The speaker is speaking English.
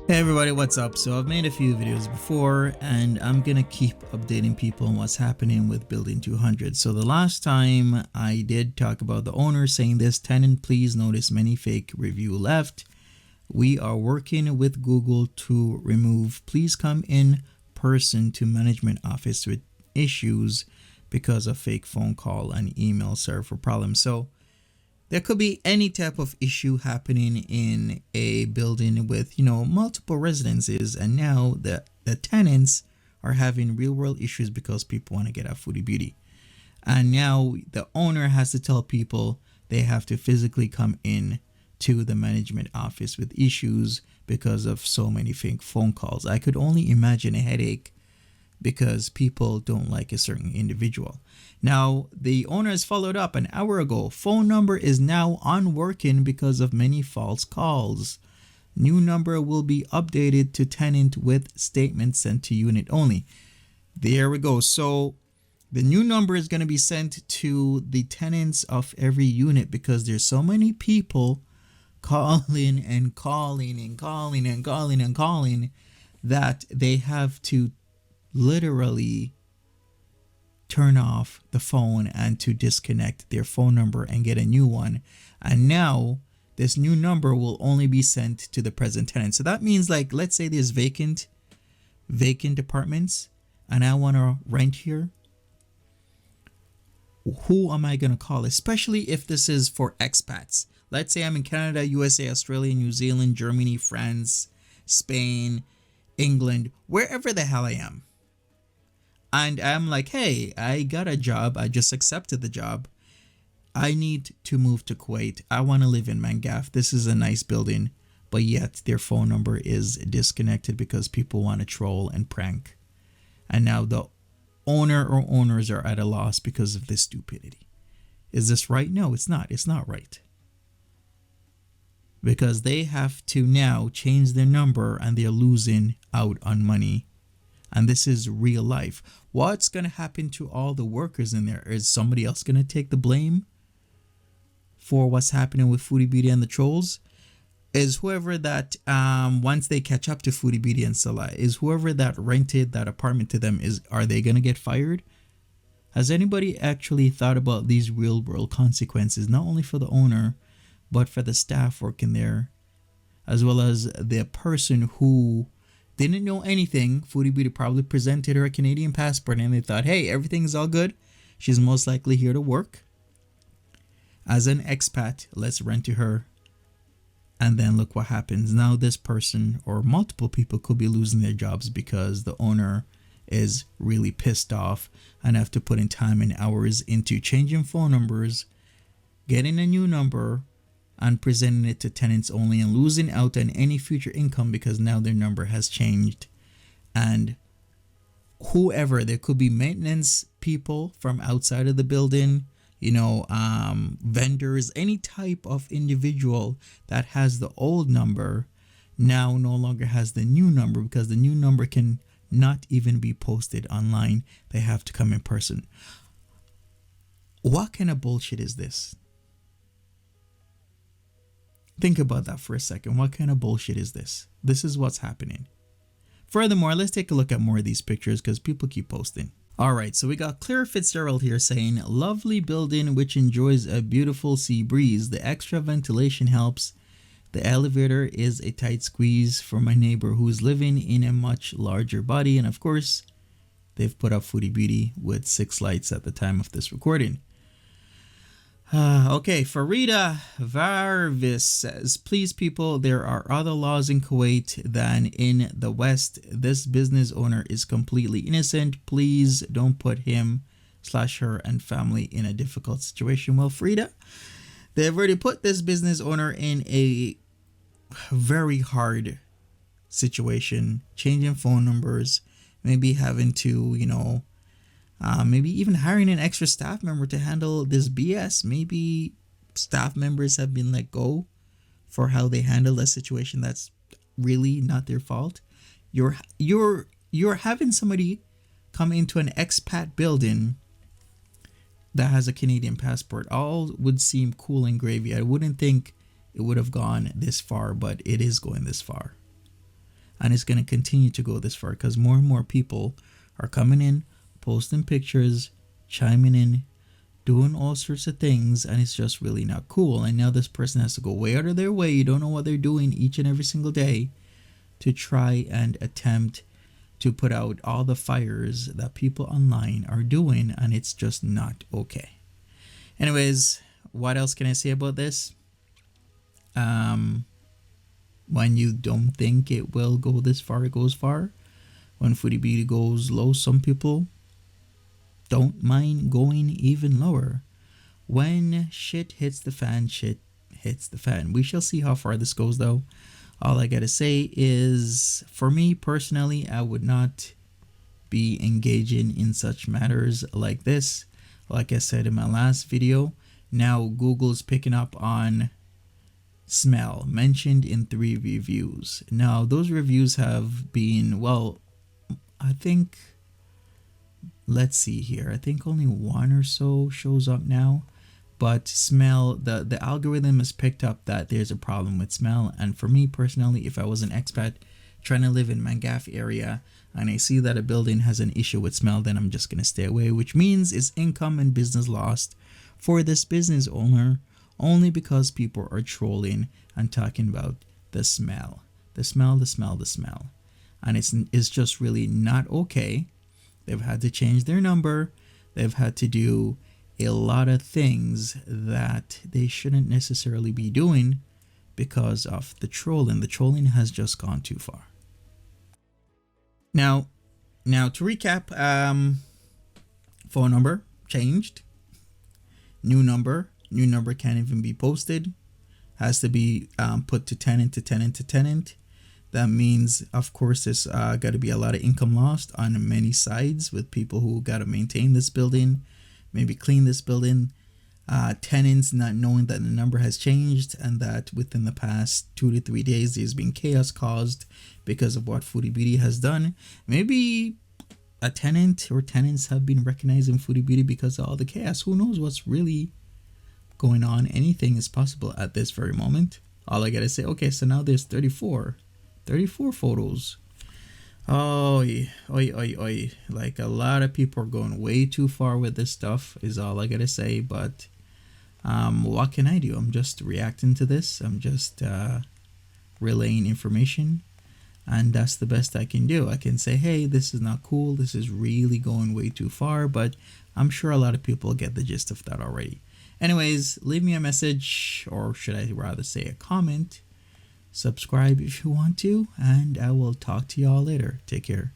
Hey everybody, what's up? So I've made a few videos before and I'm gonna keep updating people on what's happening with building 200. So the last time I did talk about the owner saying this tenant, please notice many fake review left. We are working with Google to remove please come in person to management office with issues because of fake phone call and email server problems. So there could be any type of issue happening in a building with, multiple residences, and now the tenants are having real world issues because people want to get out foodie beauty. And now the owner has to tell people they have to physically come in to the management office with issues because of so many fake phone calls. I could only imagine a headache because people don't like a certain individual. Now, the owner has followed up an hour ago. Phone number is now unworking because of many false calls. New number will be updated to tenant with statement sent to unit only. There we go. So the new number is going to be sent to the tenants of every unit because there's so many people calling and calling and calling and calling and calling that they have to literally turn off the phone and to disconnect their phone number and get a new one. And now this new number will only be sent to the present tenant. So that means, like, let's say there's vacant apartments and I want to rent here. Who am I going to call? Especially if this is for expats. Let's say I'm in Canada, USA, Australia, New Zealand, Germany, France, Spain, England, wherever the hell I am. And I'm like, hey, I got a job. I just accepted the job. I need to move to Kuwait. I want to live in Mangaf. This is a nice building, but yet their phone number is disconnected because people want to troll and prank. And now the owner or owners are at a loss because of this stupidity. Is this right? No, it's not. It's not right. Because they have to now change their number and they're losing out on money. And this is real life. What's going to happen to all the workers in there? Is somebody else going to take the blame for what's happening with Foodie Beauty and the trolls? Is whoever that, once they catch up to Foodie Beauty and Salah, is whoever that rented that apartment to them, are they going to get fired? Has anybody actually thought about these real world consequences, not only for the owner, but for the staff working there, as well as the person who didn't know anything? Foodie Beauty probably presented her a Canadian passport and they thought, hey, everything's all good. She's most likely here to work as an expat. Let's rent to her. And then look what happens. Now this person or multiple people could be losing their jobs because the owner is really pissed off and have to put in time and hours into changing phone numbers, getting a new number, and presenting it to tenants only, and losing out on any future income because now their number has changed. And whoever, there could be maintenance people from outside of the building, vendors, any type of individual that has the old number now no longer has the new number because the new number can not even be posted online. They have to come in person. What kind of bullshit is this? Think about that for a second. What kind of bullshit is this? This is what's happening. Furthermore, let's take a look at more of these pictures because people keep posting. All right, so we got Claire Fitzgerald here saying, lovely building which enjoys a beautiful sea breeze. The extra ventilation helps. The elevator is a tight squeeze for my neighbor who's living in a much larger body. And of course, they've put up Foodie Beauty with 6 lights at the time of this recording. Okay, Farida Varvis says, please people, there are other laws in Kuwait than in the West. This business owner is completely innocent. Please don't put him/her and family in a difficult situation. Well, Frida, they've already put this business owner in a very hard situation, changing phone numbers, maybe having to, maybe even hiring an extra staff member to handle this BS. Maybe staff members have been let go for how they handle a situation that's really not their fault. You're having somebody come into an expat building that has a Canadian passport. All would seem cool and gravy. I wouldn't think it would have gone this far, but it is going this far. and it's going to continue to go this far because more and more people are coming in, posting pictures, chiming in, doing all sorts of things, and it's just really not cool. And now this person has to go way out of their way, you don't know what they're doing each and every single day, to try and attempt to put out all the fires that people online are doing, and it's just not okay. Anyways, what else can I say about this? When you don't think it will go this far, it goes far. When Foodie Beauty goes low, some people don't mind going even lower. When shit hits the fan, shit hits the fan. We shall see how far this goes though. All I gotta say is, for me personally, I would not be engaging in such matters like this. Like I said in my last video, now Google's picking up on smell mentioned in 3 reviews. Now those reviews have been, well, I think, let's see here, I think only 1 or so shows up now. But smell, the algorithm has picked up that there's a problem with smell. And for me personally, if I was an expat trying to live in Mangaff area and I see that a building has an issue with smell, then I'm just going to stay away, which means it's income and business lost for this business owner, only because people are trolling and talking about the smell. And it's just really not okay. They've had to change their number. They've had to do a lot of things that they shouldn't necessarily be doing because of the trolling. The trolling has just gone too far. Now to recap, phone number changed. New number can't even be posted. Has to be put to tenant. That means, of course, there's got to be a lot of income lost on many sides with people who got to maintain this building, maybe clean this building. Tenants not knowing that the number has changed and that within the past 2 to 3 days there's been chaos caused because of what Foodie Beauty has done. Maybe a tenant or tenants have been recognizing Foodie Beauty because of all the chaos. Who knows what's really going on? Anything is possible at this very moment. All I gotta say, okay, so now there's 34 photos. Like a lot of people are going way too far with this stuff is all I gotta say. But what can I do? I'm just reacting to this. I'm just relaying information, and that's the best I can do. I can say, hey, this is not cool, this is really going way too far, but I'm sure a lot of people get the gist of that already. Anyways, leave me a message, or should I rather say a comment. Subscribe if you want to, and I will talk to y'all later. Take care.